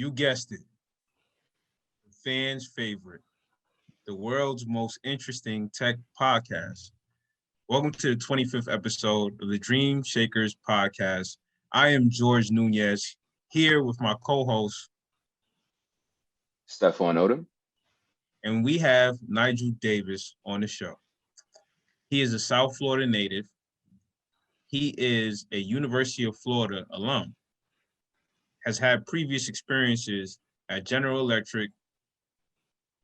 You guessed it, the fans' favorite, the world's most interesting tech podcast. Welcome to the 25th episode of the Dream Shakerz podcast. I am George Nunez, here with my co-host, Stephon Odom. and we have Nigel Davis on the show. He is a South Florida native. He is a University of Florida alum, has had previous experiences at General Electric,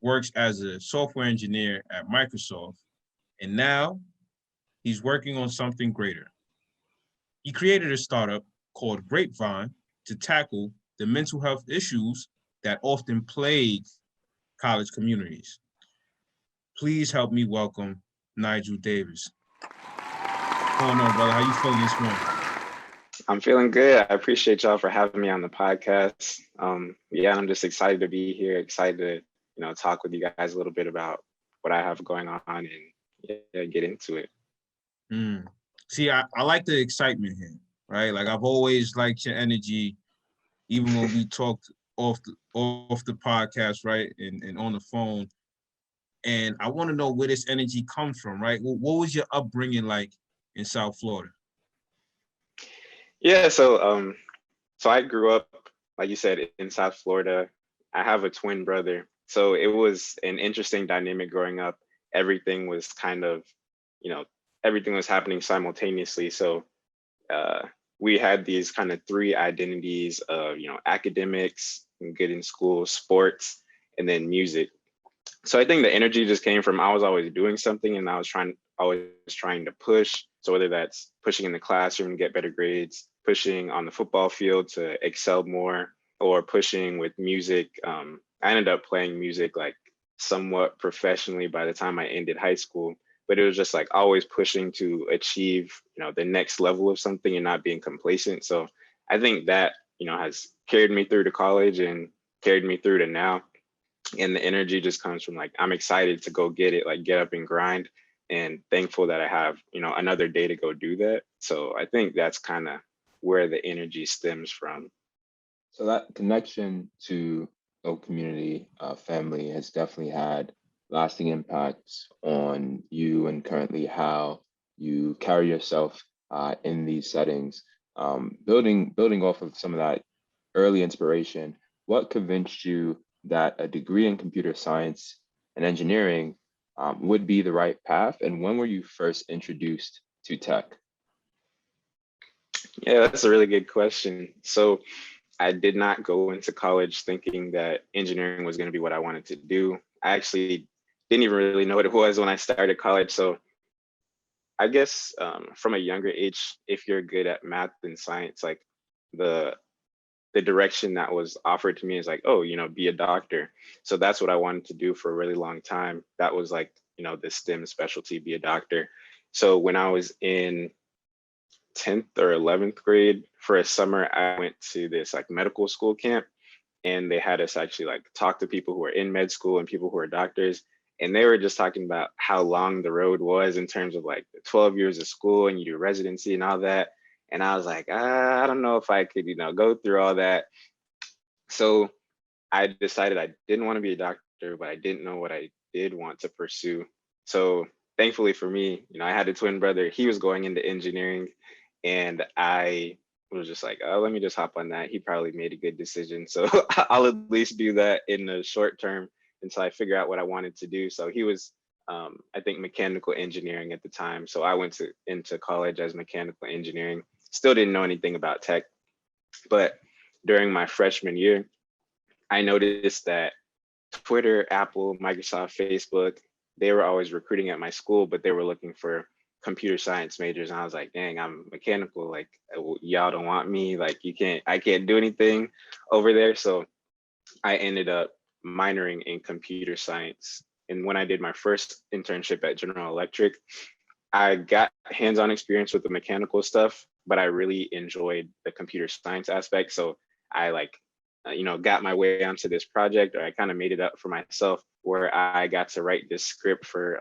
works as a software engineer at Microsoft, and now he's working on something greater. He created a startup called Grapevine to tackle the mental health issues that often plague college communities. Please help me welcome Nigel Davis. What's going on, brother? How you feeling this morning? I'm feeling good. I appreciate y'all for having me on the podcast. I'm just excited to be here, excited to, talk with you guys a little bit about what I have going on and get into it. See, I like the excitement here, right? Like I've always liked your energy, even when we talked off the podcast, right? And on the phone. And I want to know where this energy comes from, right? What was your upbringing like in South Florida? Yeah, so I grew up, like you said, in South Florida. I have a twin brother. So it was an interesting dynamic growing up. Everything was kind of, everything was happening simultaneously. So we had these kind of three identities of, academics, good in school, sports, and then music. So I think the energy just came from I was always doing something and I was always trying to push. So whether that's pushing in the classroom to get better grades, pushing on the football field to excel more, or pushing with music. I ended up playing music like somewhat professionally by the time I ended high school, but it was just like always pushing to achieve, the next level of something and not being complacent. So I think that, has carried me through to college and carried me through to now. And the energy just comes from like, I'm excited to go get it, like get up and grind, and thankful that I have, another day to go do that. So I think that's kind of where the energy stems from. So that connection to a community, family has definitely had lasting impacts on you and currently how you carry yourself in these settings. Building off of some of that early inspiration, what convinced you that a degree in computer science and engineering would be the right path? And when were you first introduced to tech? Yeah, that's a really good question. So I did not go into college thinking that engineering was going to be what I wanted to do. I actually didn't even really know what it was when I started college. So I guess from a younger age, if you're good at math and science, like the direction that was offered to me is like, oh, be a doctor. So that's what I wanted to do for a really long time. That was like, the STEM specialty, be a doctor. So when I was in 10th or 11th grade for a summer, I went to this like medical school camp, and they had us actually like talk to people who are in med school and people who are doctors. And they were just talking about how long the road was in terms of like the 12 years of school and you do residency and all that. And I was like, I don't know if I could, go through all that. So I decided I didn't want to be a doctor, but I didn't know what I did want to pursue. So thankfully for me, I had a twin brother. He was going into engineering, and I was just like, oh, let me just hop on that. He probably made a good decision. So I'll at least do that in the short term until I figure out what I wanted to do. So he was, I think, mechanical engineering at the time. So I went into college as mechanical engineering. Still didn't know anything about tech. But during my freshman year, I noticed that Twitter, Apple, Microsoft, Facebook, they were always recruiting at my school, but they were looking for computer science majors. And I was like, dang, I'm mechanical. Like, y'all don't want me. Like, I can't do anything over there. So I ended up minoring in computer science. And when I did my first internship at General Electric, I got hands-on experience with the mechanical stuff, but I really enjoyed the computer science aspect. So I got my way onto this project, or I kind of made it up for myself, where I got to write this script for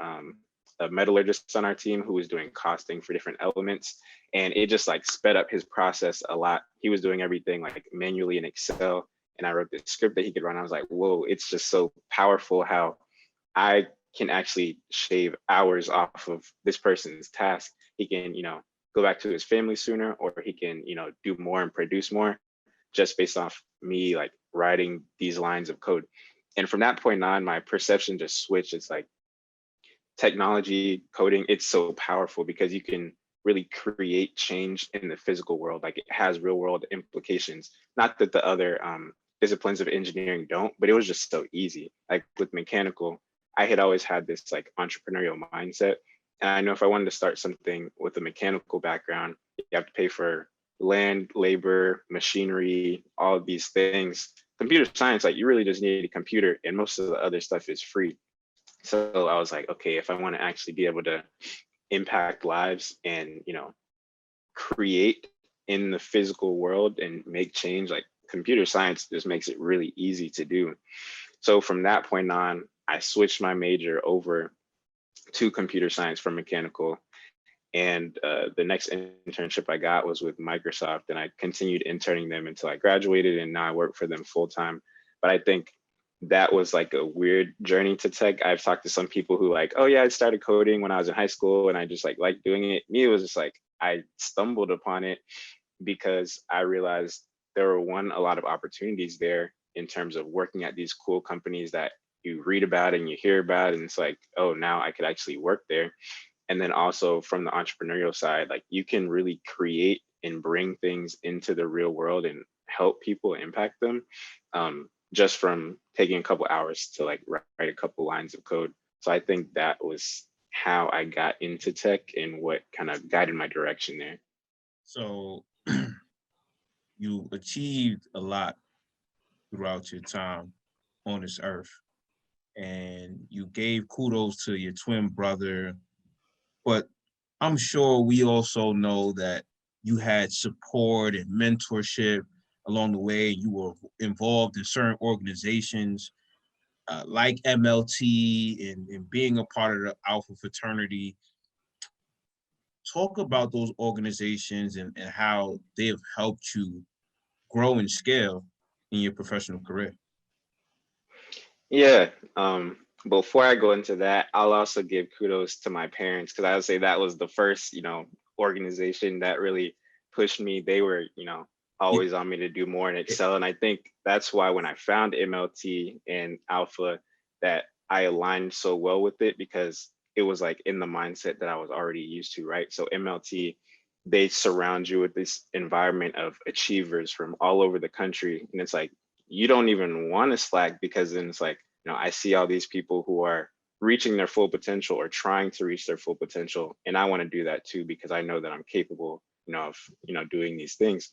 a metallurgist on our team who was doing costing for different elements. And it just like sped up his process a lot. He was doing everything like manually in Excel. and I wrote this script that he could run. I was like, whoa, it's just so powerful how I can actually shave hours off of this person's task. He can, go back to his family sooner, or he can, do more and produce more just based off me like writing these lines of code. And from that point on, my perception just switched. It's like technology, coding, it's so powerful because you can really create change in the physical world. Like it has real world implications. Not that the other disciplines of engineering don't, but it was just so easy. Like with mechanical, I had always had this like entrepreneurial mindset. And I know if I wanted to start something with a mechanical background, you have to pay for land, labor, machinery, all of these things. Computer science, like you really just need a computer, and most of the other stuff is free. So I was like, okay, if I want to actually be able to impact lives and, create in the physical world and make change, like computer science just makes it really easy to do. So from that point on, I switched my major over to computer science from mechanical. And the next internship I got was with Microsoft, and I continued interning them until I graduated, and now I work for them full time. But I think that was like a weird journey to tech. I've talked to some people who like, oh yeah, I started coding when I was in high school and I just like doing it. Me, it was just like, I stumbled upon it because I realized there were a lot of opportunities there in terms of working at these cool companies that you read about and you hear about. And it's like, oh, now I could actually work there. And then also from the entrepreneurial side, like you can really create and bring things into the real world and help people impact them. Just from taking a couple hours to like write a couple lines of code. So I think that was how I got into tech and what kind of guided my direction there. So you achieved a lot throughout your time on this earth, and you gave kudos to your twin brother, but I'm sure we also know that you had support and mentorship along the way. You were involved in certain organizations like MLT and being a part of the Alpha fraternity. Talk about those organizations and how they have helped you grow and scale in your professional career. Yeah. Before I go into that, I'll also give kudos to my parents, because I would say that was the first, organization that really pushed me. They were, always on me to do more and excel. And I think that's why when I found MLT and Alpha, that I aligned so well with it, because it was like in the mindset that I was already used to, right? So MLT, they surround you with this environment of achievers from all over the country. And it's like, you don't even want to slack, because then it's like, I see all these people who are reaching their full potential or trying to reach their full potential. And I want to do that too, because I know that I'm capable, of, doing these things.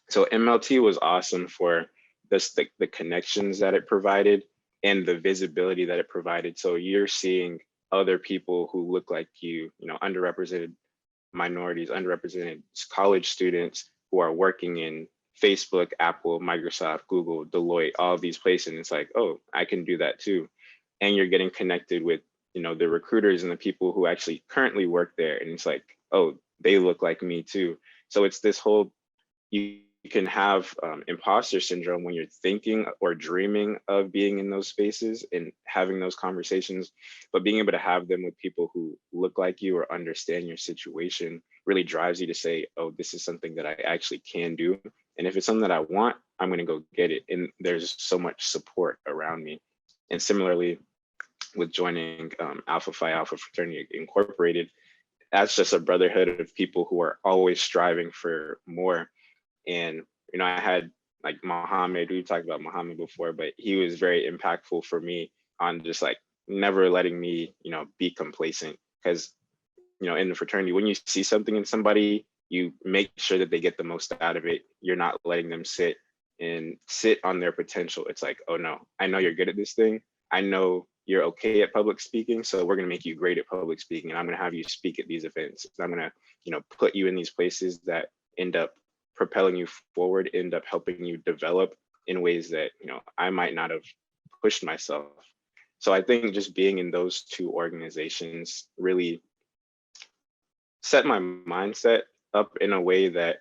So MLT was awesome for the connections that it provided and the visibility that it provided. So you're seeing other people who look like you, underrepresented minorities, underrepresented college students who are working in Facebook, Apple, Microsoft, Google, Deloitte, all of these places. And it's like, oh, I can do that too. And you're getting connected with, the recruiters and the people who actually currently work there. And it's like, oh, they look like me too. So it's this whole, you can have imposter syndrome when you're thinking or dreaming of being in those spaces and having those conversations, but being able to have them with people who look like you or understand your situation really drives you to say, oh, this is something that I actually can do. And if it's something that I want, I'm going to go get it. And there's so much support around me. And similarly, with joining Alpha Phi Alpha Fraternity Incorporated, that's just a brotherhood of people who are always striving for more. And, I had like Muhammad, we talked about Muhammad before, but he was very impactful for me on just like never letting me, be complacent. Because, in the fraternity, when you see something in somebody, you make sure that they get the most out of it. You're not letting them sit on their potential. It's like, oh no, I know you're good at this thing. I know you're okay at public speaking. So we're going to make you great at public speaking. And I'm going to have you speak at these events. I'm going to, put you in these places that end up propelling you forward, end up helping you develop in ways that, I might not have pushed myself. So I think just being in those two organizations really set my mindset up in a way that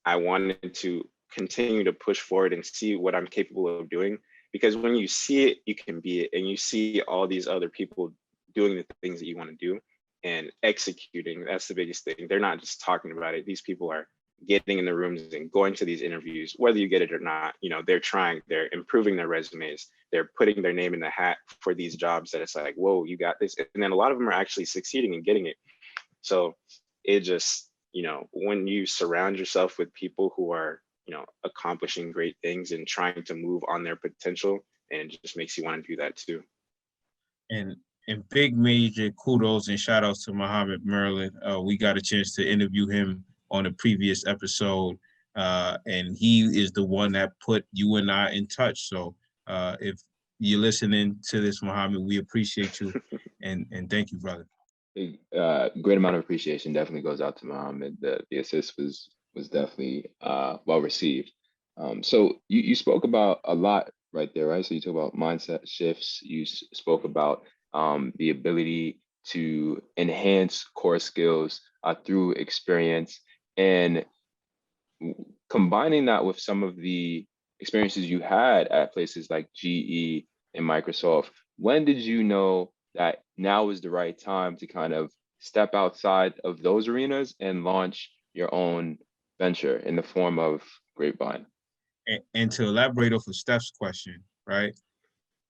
I wanted to continue to push forward and see what I'm capable of doing. Because when you see it, you can be it. And you see all these other people doing the things that you want to do and executing. That's the biggest thing. They're not just talking about it. These people are getting in the rooms and going to these interviews, whether you get it or not. You know, they're trying, they're improving their resumes, they're putting their name in the hat for these jobs that it's like, whoa, you got this. And then a lot of them are actually succeeding and getting it. So it just, you know, when you surround yourself with people who are, you know, accomplishing great things and trying to move on their potential, and it just makes you want to do that too. And big major kudos and shout outs to Muhammad Merlin. We got a chance to interview him on a previous episode, and he is the one that put you and I in touch. So if you're listening to this, Muhammad, we appreciate you and thank you, brother. Great amount of appreciation definitely goes out to Muhammad. The assist was definitely well received. So you spoke about a lot right there, right? So you talk about mindset shifts. You spoke about the ability to enhance core skills through experience, and combining that with some of the experiences you had at places like GE and Microsoft. When did you know that now is the right time to kind of step outside of those arenas and launch your own venture in the form of Grapevine? And to elaborate off of Steph's question, right?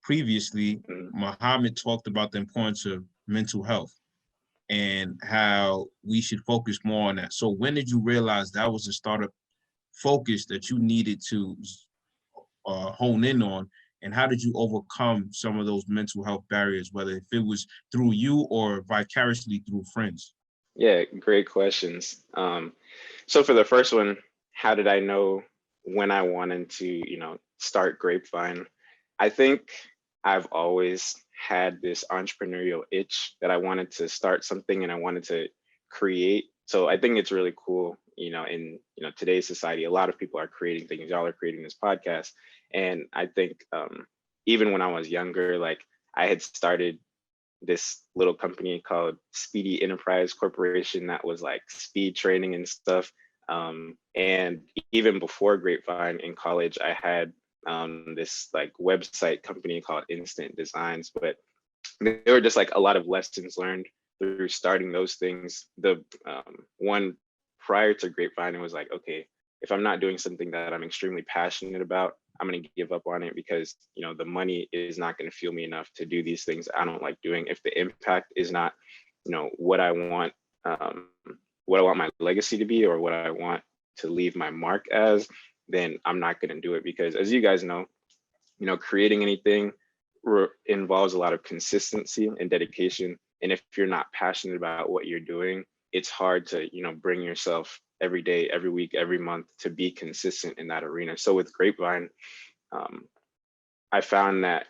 Previously, Muhammad talked about the importance of mental health and how we should focus more on that. So when did you realize that was a startup focus that you needed to hone in on? And how did you overcome some of those mental health barriers, whether if it was through you or vicariously through friends? Yeah, great questions. So for the first one, how did I know when I wanted to, you know, start Grapevine? I think I've always had this entrepreneurial itch that I wanted to start something and I wanted to create. So I think it's really cool, you know, in, you know, today's society, a lot of people are creating things. Y'all are creating this podcast. And I think even when I was younger, like I had started this little company called Speedy Enterprise Corporation that was like speed training and stuff. And even before Grapevine in college, I had this like website company called Instant Designs, but there were just like a lot of lessons learned through starting those things. The one prior to Grapevine, it was like, okay, if I'm not doing something that I'm extremely passionate about, I'm going to give up on it because, you know, the money is not going to fuel me enough to do these things I don't like doing. If the impact is not, you know, what I want my legacy to be or what I want to leave my mark as, then I'm not going to do it. Because as you guys know, you know, creating anything involves a lot of consistency and dedication. And if you're not passionate about what you're doing, it's hard to, you know, bring yourself every day, every week, every month to be consistent in that arena. So with Grapevine, I found that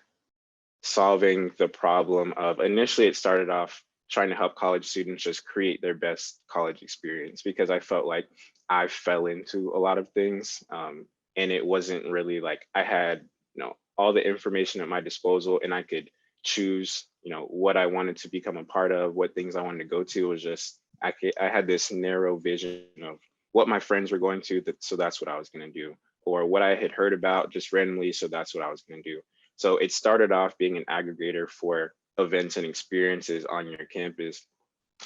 solving the problem of, initially it started off trying to help college students just create their best college experience, because I felt like I fell into a lot of things and it wasn't really like I had, you know, all the information at my disposal and I could choose, you know, what I wanted to become a part of, what things I wanted to go to. It was just, I had this narrow vision of what my friends were going to, so that's what I was going to do, or what I had heard about just randomly, so that's what I was going to do. So it started off being an aggregator for events and experiences on your campus.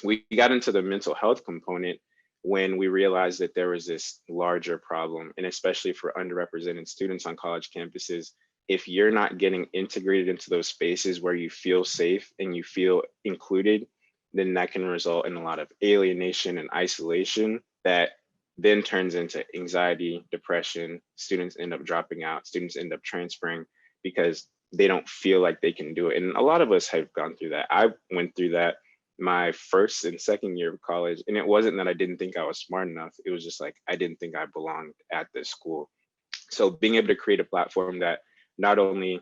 We got into the mental health component when we realized that there was this larger problem, and especially for underrepresented students on college campuses, if you're not getting integrated into those spaces where you feel safe and you feel included, then that can result in a lot of alienation and isolation that then turns into anxiety, depression. Students end up dropping out, students end up transferring because they don't feel like they can do it. And a lot of us have gone through that. I went through that my first and second year of college. And it wasn't that I didn't think I was smart enough. It was just like, I didn't think I belonged at this school. So being able to create a platform that not only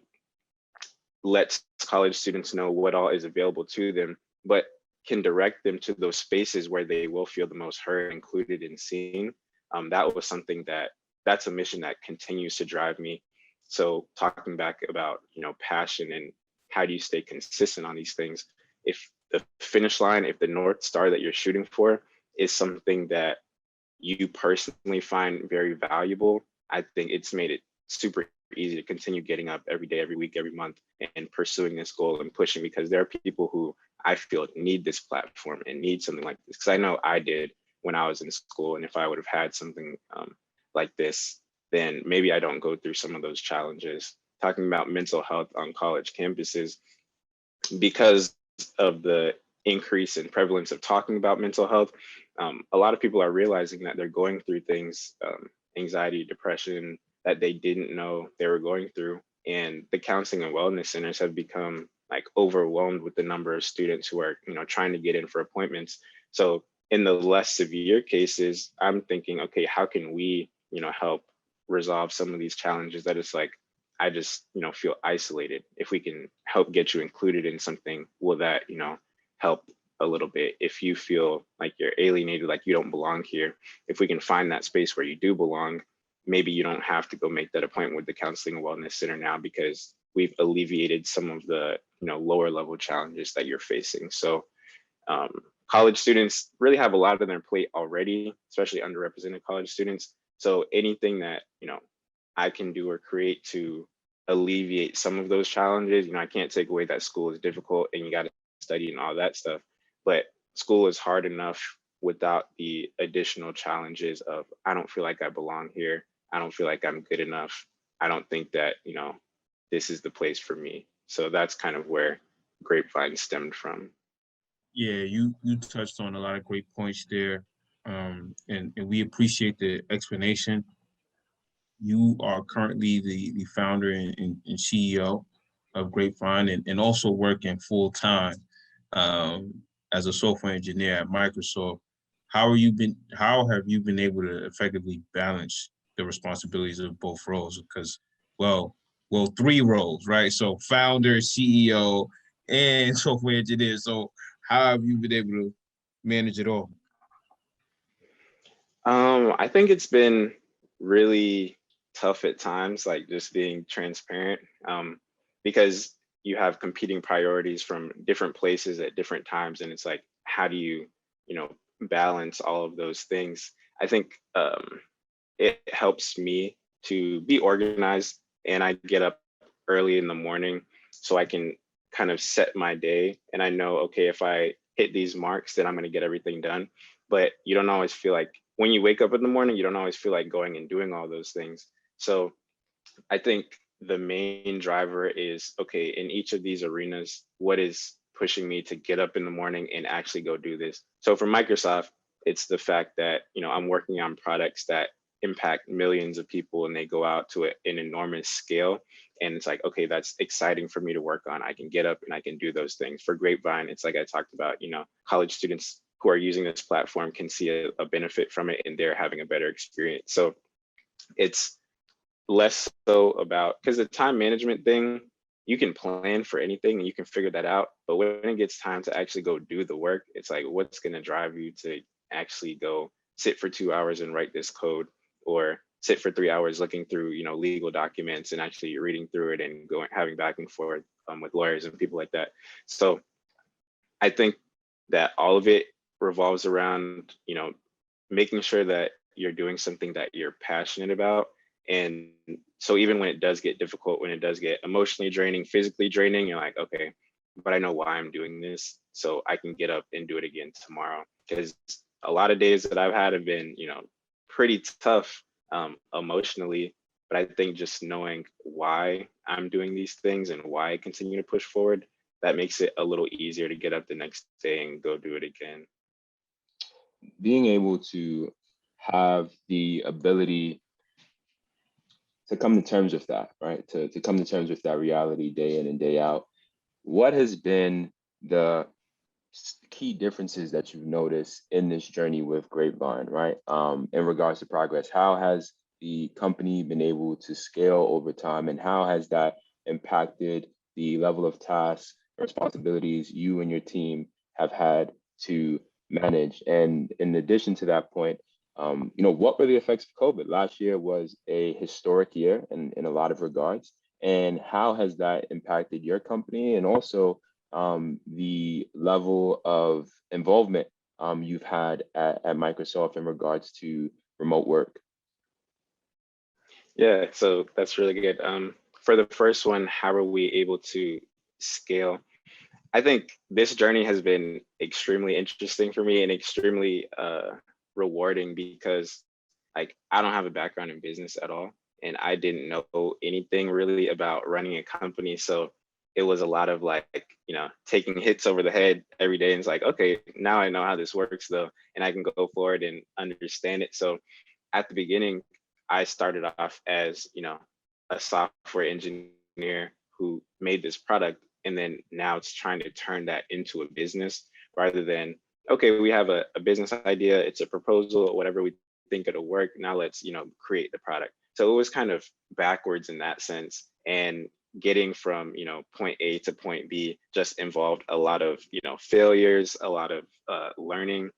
lets college students know what all is available to them, but can direct them to those spaces where they will feel the most heard, included, and seen. That was something that's a mission that continues to drive me. So talking back about, you know, passion and how do you stay consistent on these things? If the finish line, if the North Star that you're shooting for is something that you personally find very valuable, I think it's made it super easy to continue getting up every day, every week, every month, and pursuing this goal and pushing, because there are people who I feel need this platform and need something like this. Because I know I did when I was in school, and if I would have had something like this, then maybe I don't go through some of those challenges. Talking about mental health on college campuses, because of the increase in prevalence of talking about mental health, a lot of people are realizing that they're going through things, anxiety, depression, that they didn't know they were going through. And the counseling and wellness centers have become like overwhelmed with the number of students who are, trying to get in for appointments. So in the less severe cases, I'm thinking, okay, how can we, help resolve some of these challenges that it's like, I just, feel isolated. If we can help get you included in something, will that, help a little bit? If you feel like you're alienated, like you don't belong here, if we can find that space where you do belong, maybe you don't have to go make that appointment with the counseling and wellness center now, because we've alleviated some of the, lower level challenges that you're facing. So college students really have a lot on their plate already, especially underrepresented college students. So anything that, I can do or create to alleviate some of those challenges. I can't take away that school is difficult and you got to study and all that stuff, but school is hard enough without the additional challenges of, I don't feel like I belong here. I don't feel like I'm good enough. I don't think that, this is the place for me. So that's kind of where Grapevine stemmed from. Yeah, you touched on a lot of great points there, and we appreciate the explanation. You are currently the founder and CEO of Grapevine, and also working full time as a software engineer at Microsoft. How have you been able to effectively balance the responsibilities of both roles? Because, well, three roles, right? So founder, CEO, and software engineer. So how have you been able to manage it all? I think it's been really tough at times, like just being transparent, because you have competing priorities from different places at different times. And it's like, how do you, balance all of those things? I think it helps me to be organized, and I get up early in the morning so I can kind of set my day. And I know, okay, if I hit these marks, then I'm going to get everything done. But you don't always feel like, when you wake up in the morning, you don't always feel like going and doing all those things. So I think the main driver is, okay, in each of these arenas, what is pushing me to get up in the morning and actually go do this? So for Microsoft, it's the fact that, I'm working on products that impact millions of people, and they go out to an enormous scale. And it's like, okay, that's exciting for me to work on. I can get up and I can do those things. For Grapevine, it's like I talked about, college students who are using this platform can see a benefit from it, and they're having a better experience. So it's less so about, because the time management thing, you can plan for anything and you can figure that out. But when it gets time to actually go do the work, it's like, what's going to drive you to actually go sit for 2 hours and write this code, or sit for 3 hours looking through, legal documents and actually reading through it and having back and forth with lawyers and people like that. So I think that all of it revolves around, making sure that you're doing something that you're passionate about. And so even when it does get difficult, when it does get emotionally draining, physically draining, you're like, okay, but I know why I'm doing this, so I can get up and do it again tomorrow. Because a lot of days that I've had have been, pretty tough emotionally. But I think just knowing why I'm doing these things and why I continue to push forward, that makes it a little easier to get up the next day and go do it again. Being able to have the ability to come to terms with that, right? To come to terms with that reality day in and day out. What has been the key differences that you've noticed in this journey with Grapevine, right? In regards to progress, how has the company been able to scale over time, and how has that impacted the level of tasks, responsibilities you and your team have had to manage? And in addition to that point, what were the effects of COVID? Last year was a historic year in a lot of regards. And how has that impacted your company, and also the level of involvement you've had at Microsoft in regards to remote work? Yeah, so that's really good. For the first one, how are we able to scale? I think this journey has been extremely interesting for me and extremely rewarding because like I don't have a background in business at all. And I didn't know anything really about running a company. So it was a lot of like, taking hits over the head every day. And it's like, okay, now I know how this works though, and I can go forward and understand it. So at the beginning, I started off as, a software engineer who made this product. And then now it's trying to turn that into a business rather than, okay, we have a business idea, it's a proposal, whatever we think it'll work. Now let's, create the product. So it was kind of backwards in that sense. And getting from, point A to point B just involved a lot of, failures, a lot of learning.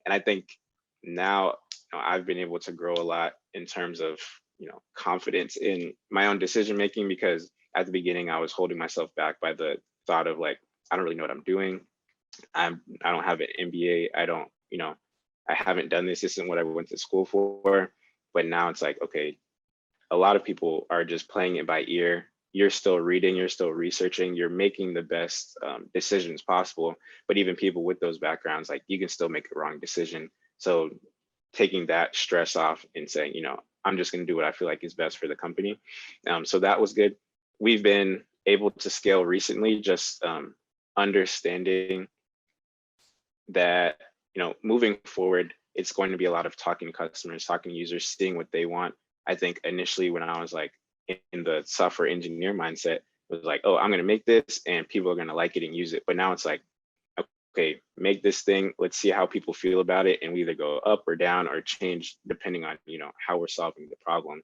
And I think now I've been able to grow a lot in terms of confidence in my own decision making, because at the beginning I was holding myself back by the thought of like, I don't really know what I'm doing. I don't have an MBA. I don't, I haven't done this. This isn't what I went to school for. But now it's like, okay, a lot of people are just playing it by ear. You're still reading, you're still researching, you're making the best decisions possible. But even people with those backgrounds, like you can still make a wrong decision. So taking that stress off and saying, I'm just going to do what I feel like is best for the company. So that was good. We've been able to scale recently, just understanding that, moving forward, it's going to be a lot of talking to customers, talking to users, seeing what they want. I think initially when I was like in the software engineer mindset, it was like, oh, I'm going to make this and people are going to like it and use it. But now it's like, okay, make this thing, let's see how people feel about it, and we either go up or down or change depending on how we're solving the problem.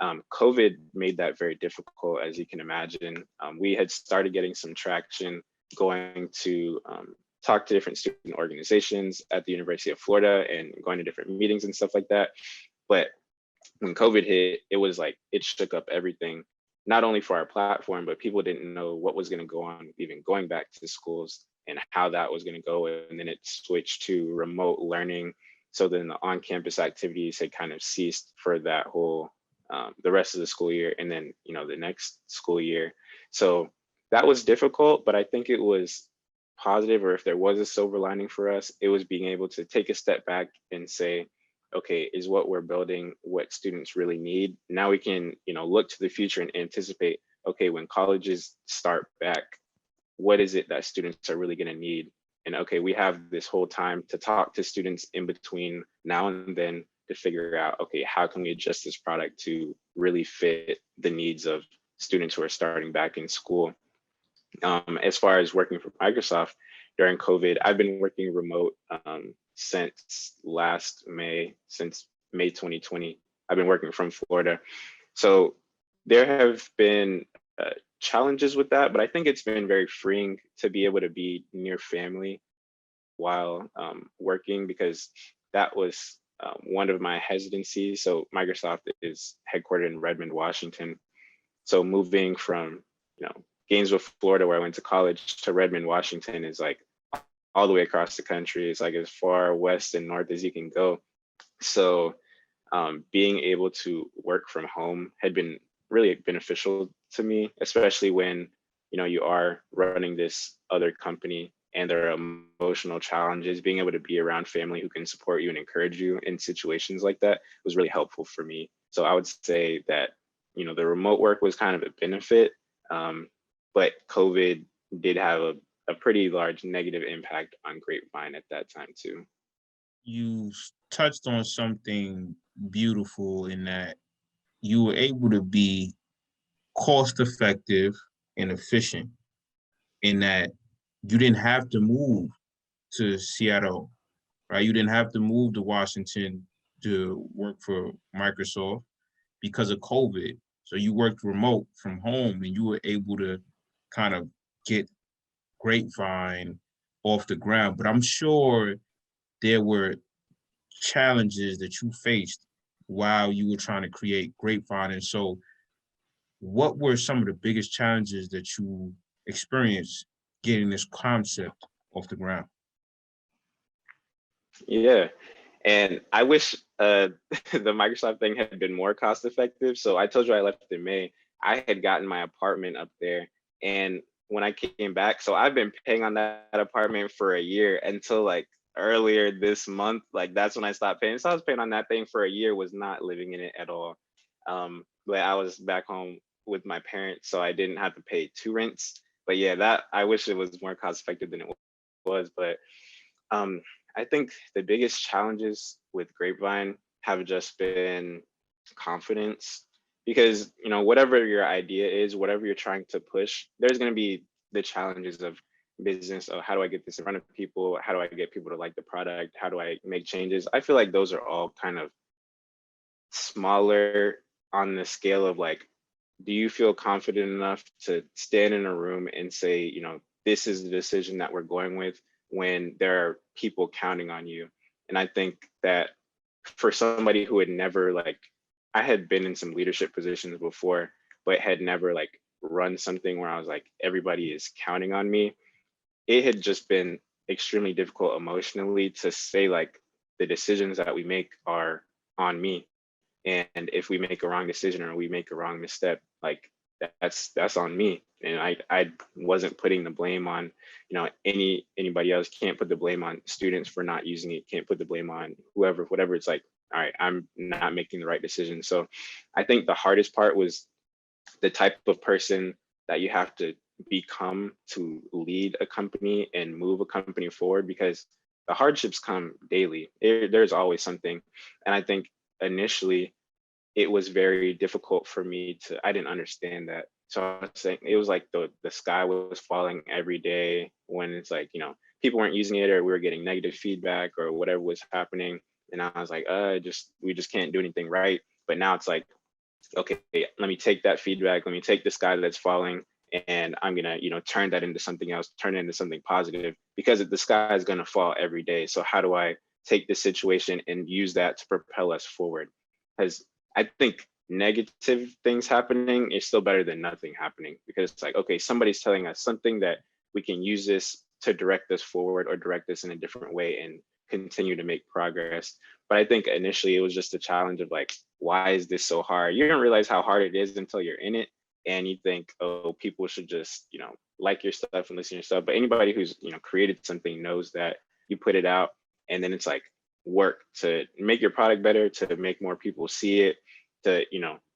COVID made that very difficult, as you can imagine. We had started getting some traction going to talk to different student organizations at the University of Florida and going to different meetings and stuff like that. But when COVID hit, it was like it shook up everything, not only for our platform, but people didn't know what was going to go on, even going back to schools and how that was going to go. And then it switched to remote learning. So then the on-campus activities had kind of ceased for that whole, the rest of the school year, and then, the next school year. So that was difficult, but I think it was positive, or if there was a silver lining for us, it was being able to take a step back and say, okay, is what we're building what students really need? Now we can, look to the future and anticipate, okay, when colleges start back, what is it that students are really going to need? And okay, we have this whole time to talk to students in between now and then to figure out, okay, how can we adjust this product to really fit the needs of students who are starting back in school? As far as working for Microsoft during COVID, I've been working remote since May 2020. I've been working from Florida. So there have been challenges with that, but I think it's been very freeing to be able to be near family while working, because that was one of my hesitancies. So Microsoft is headquartered in Redmond, Washington. So moving from, Gainesville, Florida, where I went to college, to Redmond, Washington is like all the way across the country. It's like as far west and north as you can go. So being able to work from home had been really beneficial to me, especially when, you are running this other company and there are emotional challenges. Being able to be around family who can support you and encourage you in situations like that was really helpful for me. So I would say that, the remote work was kind of a benefit, but COVID did have a pretty large negative impact on Grapevine at that time too. You touched on something beautiful in that you were able to be cost effective and efficient, in that you didn't have to move to Seattle, right? You didn't have to move to Washington to work for Microsoft because of COVID. So you worked remote from home and you were able to kind of get Grapevine off the ground. But I'm sure there were challenges that you faced while you were trying to create Grapevine. And so what were some of the biggest challenges that you experienced getting this concept off the ground? Yeah. And I wish the Microsoft thing had been more cost effective. So I told you I left in May. I had gotten my apartment up there, and when I came back, so I've been paying on that apartment for a year until like earlier this month. Like that's when I stopped paying. So I was paying on that thing for a year, was not living in it at all. But I was back home with my parents, so I didn't have to pay two rents. But yeah, that I wish it was more cost effective than it was. But I think the biggest challenges with Grapevine have just been confidence, because whatever your idea is, whatever you're trying to push, there's going to be the challenges of business. Of how do I get this in front of people? How do I get people to like the product? How do I make changes? I feel like those are all kind of smaller on the scale of like, do you feel confident enough to stand in a room and say, this is the decision that we're going with, when there are people counting on you? And I think that for somebody who had never I had been in some leadership positions before, but had never run something where I was like, everybody is counting on me. It had just been extremely difficult emotionally to say the decisions that we make are on me. And if we make a wrong decision or we make a wrong misstep, that's on me. And I wasn't putting the blame on anybody else. Can't put the blame on students for not using it. Can't put the blame on whatever. It's like, all right, I'm not making the right decision. So I think the hardest part was the type of person that you have to become to lead a company and move a company forward, because the hardships come daily. There's always something. And I think initially it was very difficult for me I didn't understand that. So I was saying it was like the sky was falling every day, when it's like, people weren't using it, or we were getting negative feedback or whatever was happening. And I was like, we just can't do anything right. But now it's like, okay, let me take that feedback. Let me take the sky that's falling, and I'm gonna, turn that into something else, turn it into something positive, because the sky is gonna fall every day. So how do I take this situation and use that to propel us forward? Because I think negative things happening is still better than nothing happening, because it's like, okay, somebody's telling us something that we can use this to direct us forward or direct us in a different way and continue to make progress. But I think initially it was just a challenge of like, why is this so hard? You don't realize how hard it is until you're in it. And you think, oh, people should just, like your stuff and listen to your stuff. But anybody who's, created something knows that you put it out, and then it's like work to make your product better, to make more people see it, to,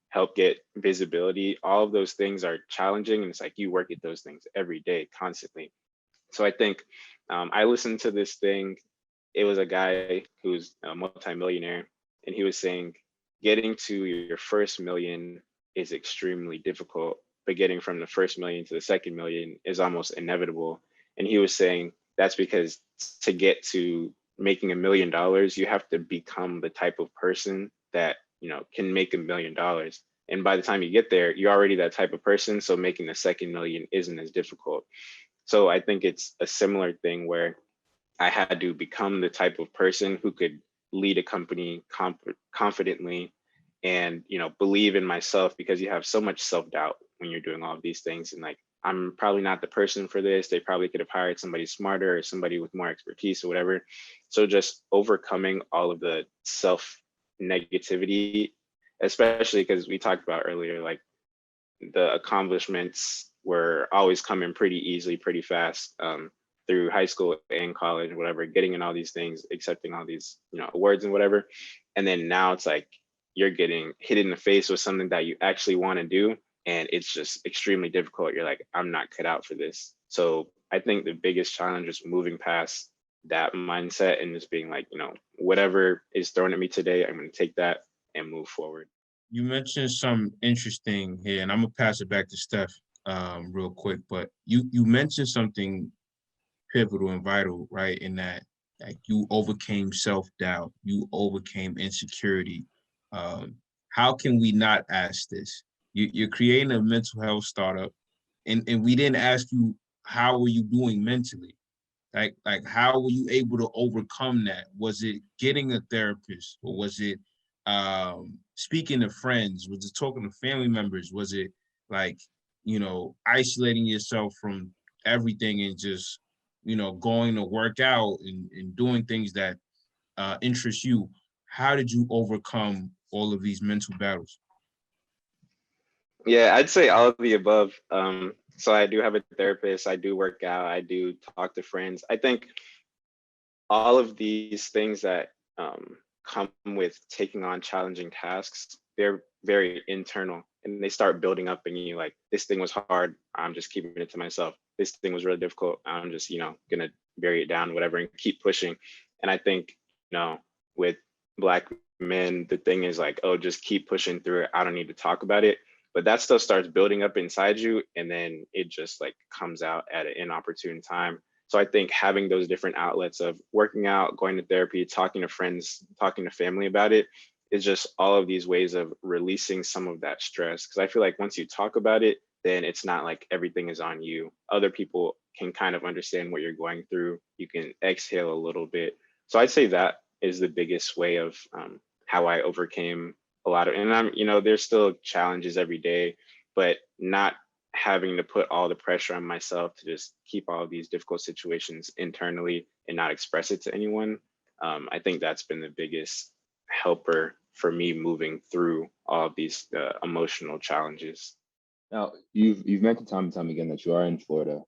help get visibility. All of those things are challenging. And it's like, you work at those things every day, constantly. So I think I listened to this thing. It was a guy who's a multimillionaire, and he was saying, getting to your first million is extremely difficult, but getting from the first million to the second million is almost inevitable. And he was saying that's because to get to making $1 million, you have to become the type of person that, can make $1 million. And by the time you get there, you're already that type of person. So making the second million isn't as difficult. So I think it's a similar thing where I had to become the type of person who could lead a company confidently and, believe in myself, because you have so much self-doubt when you're doing all of these things. And like, I'm probably not the person for this. They probably could have hired somebody smarter or somebody with more expertise or whatever. So just overcoming all of the self-negativity, especially because we talked about earlier, like the accomplishments were always coming pretty easily, pretty fast. Through high school and college, whatever, getting in all these things, accepting all these, awards and whatever. And then now it's like, you're getting hit in the face with something that you actually want to do. And it's just extremely difficult. You're like, I'm not cut out for this. So I think the biggest challenge is moving past that mindset and just being like, whatever is thrown at me today, I'm going to take that and move forward. You mentioned some interesting here, and I'm gonna pass it back to Steph real quick, but you mentioned something pivotal and vital, right? In that, like, you overcame self-doubt, you overcame insecurity. How can we not ask this? You're creating a mental health startup, and we didn't ask you, how were you doing mentally? Like how were you able to overcome that? Was it getting a therapist, or was it speaking to friends? Was it talking to family members? Was it like, isolating yourself from everything and just, going to work out and doing things that interest you? how did you overcome all of these mental battles? Yeah, I'd say all of the above. So I do have a therapist, I do work out, I do talk to friends. I think all of these things that come with taking on challenging tasks, they're very internal and they start building up in you. Like, this thing was hard, I'm just keeping it to myself. This thing was really difficult, I'm just, gonna bury it down, whatever, and keep pushing. And I think, with Black men, the thing is like, oh, just keep pushing through it. I don't need to talk about it. But that stuff starts building up inside you, and then it just like comes out at an inopportune time. So I think having those different outlets of working out, going to therapy, talking to friends, talking to family about it is just all of these ways of releasing some of that stress. Because I feel like once you talk about it, then it's not like everything is on you. Other people can kind of understand what you're going through. You can exhale a little bit. So I'd say that is the biggest way of how I overcame a lot of, and there's still challenges every day, but not having to put all the pressure on myself to just keep all of these difficult situations internally and not express it to anyone. I think that's been the biggest helper for me moving through all of these emotional challenges. Now, you've mentioned time and time again that you are in Florida,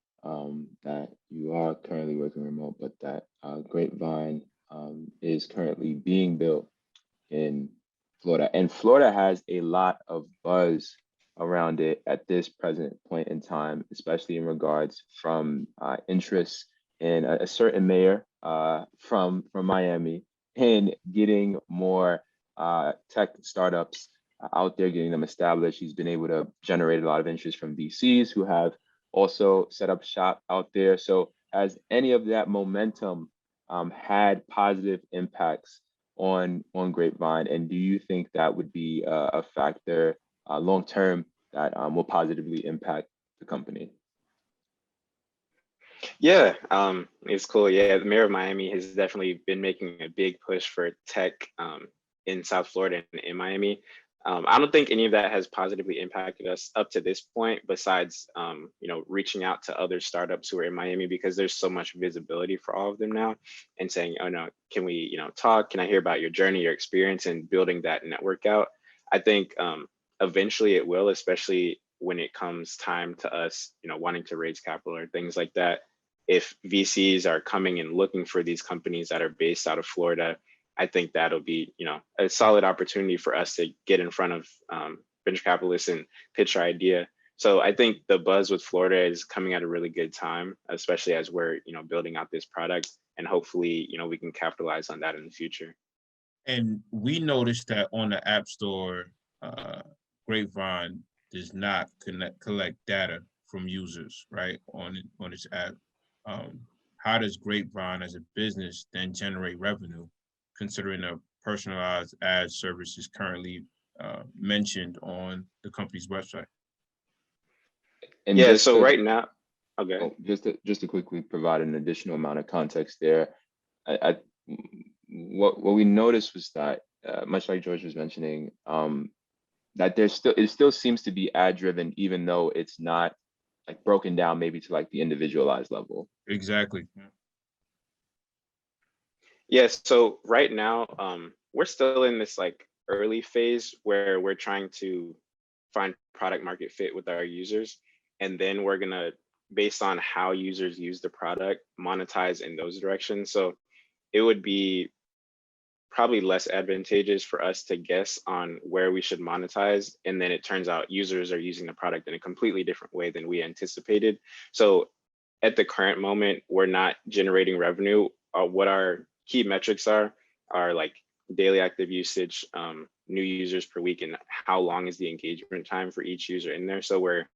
that you are currently working remote, but that Grapevine is currently being built in Florida. And Florida has a lot of buzz around it at this present point in time, especially in regards from interest in a certain mayor from Miami in getting more tech startups out there, getting them established. He's been able to generate a lot of interest from VCs who have also set up shop out there. So has any of that momentum had positive impacts on Grapevine, and do you think that would be a factor long term that will positively impact the company? Yeah, it's cool. Yeah, the mayor of Miami has definitely been making a big push for tech in South Florida and in Miami. I don't think any of that has positively impacted us up to this point, besides reaching out to other startups who are in Miami, because there's so much visibility for all of them now, and saying, oh no, can we talk? Can I hear about your journey, your experience, and building that network out? I think eventually it will, especially when it comes time to us, wanting to raise capital or things like that. If VCs are coming and looking for these companies that are based out of Florida, I think that'll be, a solid opportunity for us to get in front of venture capitalists and pitch our idea. So I think the buzz with Florida is coming at a really good time, especially as we're, building out this product, and hopefully, we can capitalize on that in the future. And we noticed that on the App Store, Grapevine does not collect data from users, right, on its app. How does Grapevine as a business then generate revenue, considering a personalized ad service is currently mentioned on the company's website? And yeah, so right now, okay. Oh, just to quickly provide an additional amount of context there, what we noticed was that, much like George was mentioning, that it still seems to be ad driven, even though it's not like broken down maybe to like the individualized level. Exactly. Yes, so right now, we're still in this like early phase where we're trying to find product market fit with our users. And then we're gonna, based on how users use the product, monetize in those directions. So it would be probably less advantageous for us to guess on where we should monetize. And then it turns out users are using the product in a completely different way than we anticipated. So at the current moment, we're not generating revenue. What our key metrics are like daily active usage, new users per week, and how long is the engagement time for each user in there. So we're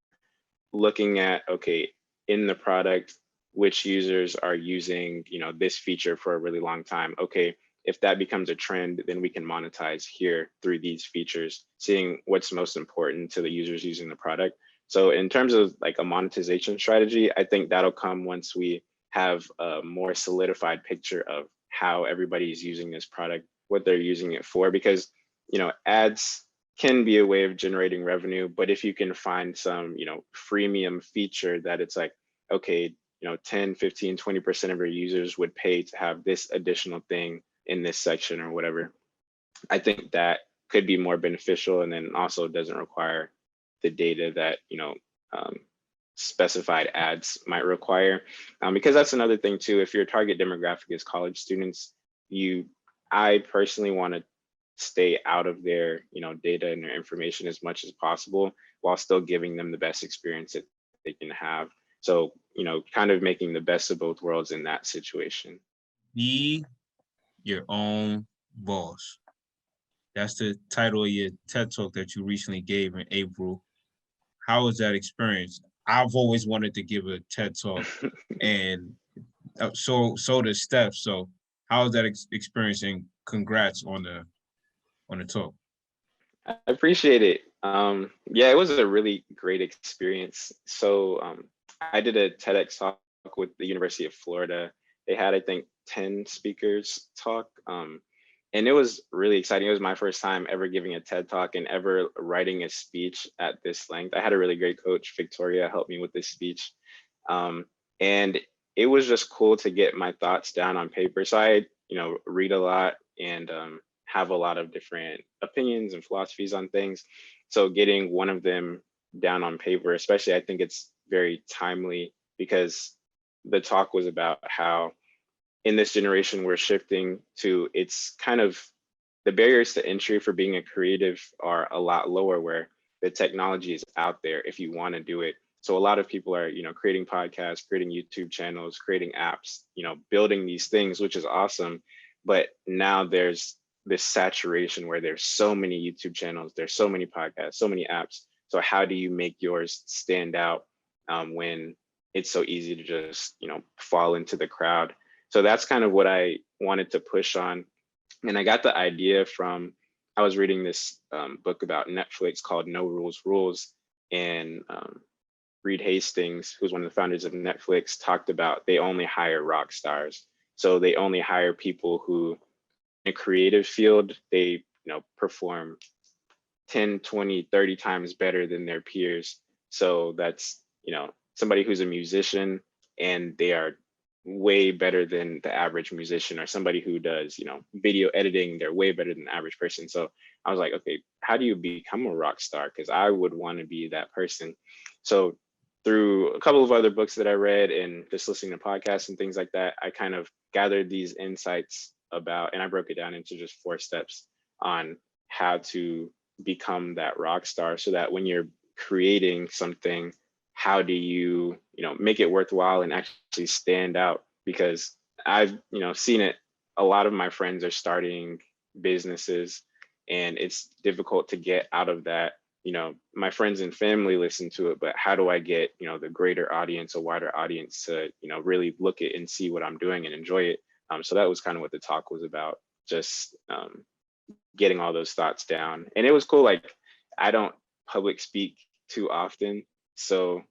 looking at, okay, in the product, which users are using this feature for a really long time. Okay, if that becomes a trend, then we can monetize here through these features, seeing what's most important to the users using the product. So in terms of like a monetization strategy, I think that'll come once we have a more solidified picture of how everybody's using this product, what they're using it for, because ads can be a way of generating revenue, but if you can find some freemium feature that it's like, okay, 10, 15, 20% of your users would pay to have this additional thing in this section or whatever, I think that could be more beneficial, and then also doesn't require the data that um, specified ads might require, because that's another thing too. If your target demographic is college students, I personally want to stay out of their data and their information as much as possible, while still giving them the best experience that they can have. So kind of making the best of both worlds in that situation. Be your own boss. That's the title of your TED Talk that you recently gave in April. How was that experience? I've always wanted to give a TED Talk, and so does Steph. So how was that experience? And congrats on the talk. I appreciate it. Yeah, it was a really great experience. So I did a TEDx talk with the University of Florida. They had, I think, 10 speakers talk. And it was really exciting. It was my first time ever giving a TED talk and ever writing a speech at this length. I had a really great coach, Victoria, helped me with this speech. And it was just cool to get my thoughts down on paper. So I, read a lot and have a lot of different opinions and philosophies on things. So getting one of them down on paper, especially, I think it's very timely, because the talk was about how in this generation we're shifting to, it's kind of, the barriers to entry for being a creative are a lot lower, where the technology is out there if you want to do it. So a lot of people are, creating podcasts, creating YouTube channels, creating apps, building these things, which is awesome. But now there's this saturation where there's so many YouTube channels, there's so many podcasts, so many apps. So how do you make yours stand out when it's so easy to just, fall into the crowd? So that's kind of what I wanted to push on. And I got the idea from, I was reading this book about Netflix called No Rules Rules. And Reed Hastings, who's one of the founders of Netflix, talked about they only hire rock stars. So they only hire people who, in a creative field, they perform 10, 20, 30 times better than their peers. So that's, somebody who's a musician and they are way better than the average musician, or somebody who does, video editing, they're way better than the average person. So I was like, okay, how do you become a rock star? Because I would want to be that person. So through a couple of other books that I read and just listening to podcasts and things like that, I kind of gathered these insights about, and I broke it down into just 4 steps on how to become that rock star, so that when you're creating something, how do you, make it worthwhile and actually stand out? Because I've, seen it. A lot of my friends are starting businesses, and it's difficult to get out of that. My friends and family listen to it, but how do I get, the greater audience, a wider audience to, really look at and see what I'm doing and enjoy it? So that was kind of what the talk was about, just getting all those thoughts down. And it was cool. Like, I don't public speak too often, so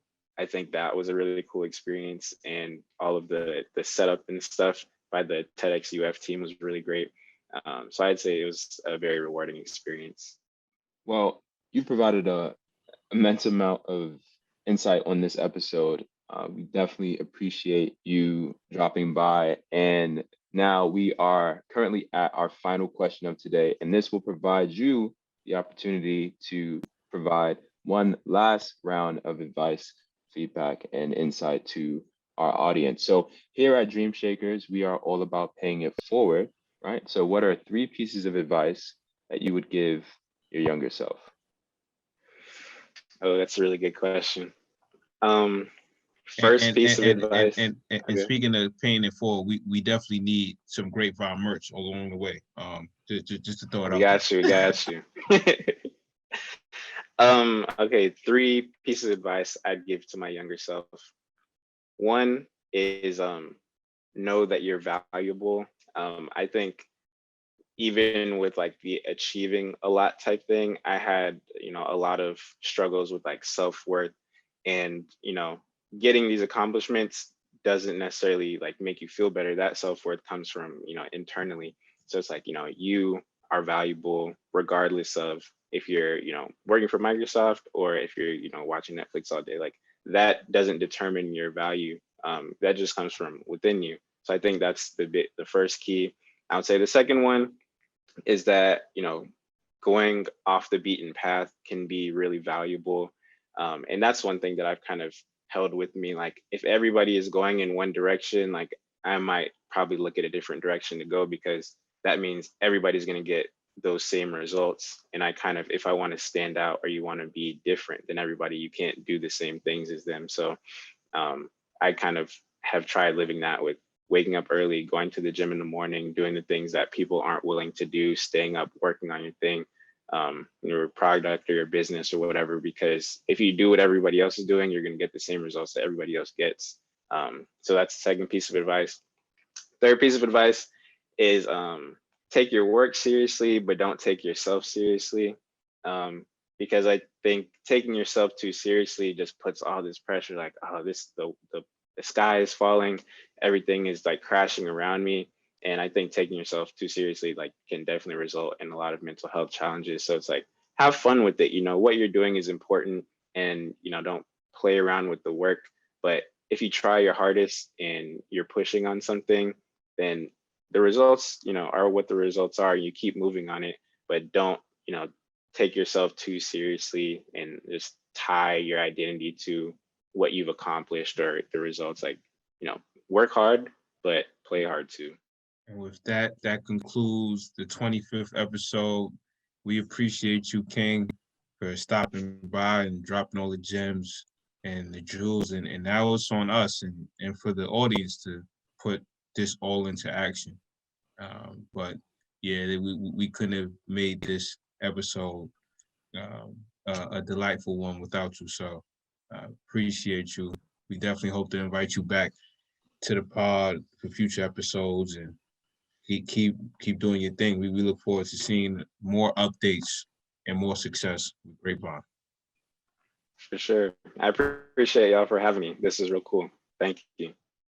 I think that was a really cool experience, and all of the setup and stuff by the TEDxUF team was really great. So I'd say it was a very rewarding experience. Well, you provided a immense amount of insight on this episode. We definitely appreciate you dropping by. And now we are currently at our final question of today, and this will provide you the opportunity to provide one last round of advice, feedback, and insight to our audience. So here at Dream Shakerz, we are all about paying it forward, right? So what are 3 pieces of advice that you would give your younger self? Oh, that's a really good question. First piece of advice. And speaking of paying it forward, we definitely need some Grapevine merch along the way. Just to throw it out. We got you. Okay, 3 pieces of advice I'd give to my younger self. One is know that you're valuable. I think even with like the achieving a lot type thing, I had, a lot of struggles with like self-worth, and, getting these accomplishments doesn't necessarily like make you feel better. That self-worth comes from, internally. So it's like, you are valuable regardless of if you're, working for Microsoft, or if you're, watching Netflix all day. Like, that doesn't determine your value. That just comes from within you. So I think that's the first key. I would say the second one is that, going off the beaten path can be really valuable. And that's one thing that I've kind of held with me. Like, if everybody is going in one direction, like, I might probably look at a different direction to go, because that means everybody's going to get those same results. And I kind of, if I want to stand out or you want to be different than everybody, you can't do the same things as them. So I kind of have tried living that with waking up early, going to the gym in the morning, doing the things that people aren't willing to do, staying up, working on your thing, your product or your business or whatever, because if you do what everybody else is doing, you're going to get the same results that everybody else gets. So that's the second piece of advice. Third piece of advice is take your work seriously, but don't take yourself seriously. Because I think taking yourself too seriously just puts all this pressure, like, oh, the sky is falling, everything is like crashing around me. And I think taking yourself too seriously, like, can definitely result in a lot of mental health challenges. So it's like, have fun with it. What you're doing is important, and, don't play around with the work. But if you try your hardest and you're pushing on something, then the results, are what the results are. You keep moving on it, but don't, take yourself too seriously and just tie your identity to what you've accomplished or the results. Like, work hard, but play hard too. And with that, that concludes the 25th episode. We appreciate you, King, for stopping by and dropping all the gems and the jewels. And now it's on us and for the audience to put this all into action. But yeah, we couldn't have made this episode a delightful one without you. So appreciate you. We definitely hope to invite you back to the pod for future episodes, and keep doing your thing. We look forward to seeing more updates and more success with Grapevine. For sure. I appreciate y'all for having me. This is real cool. Thank you.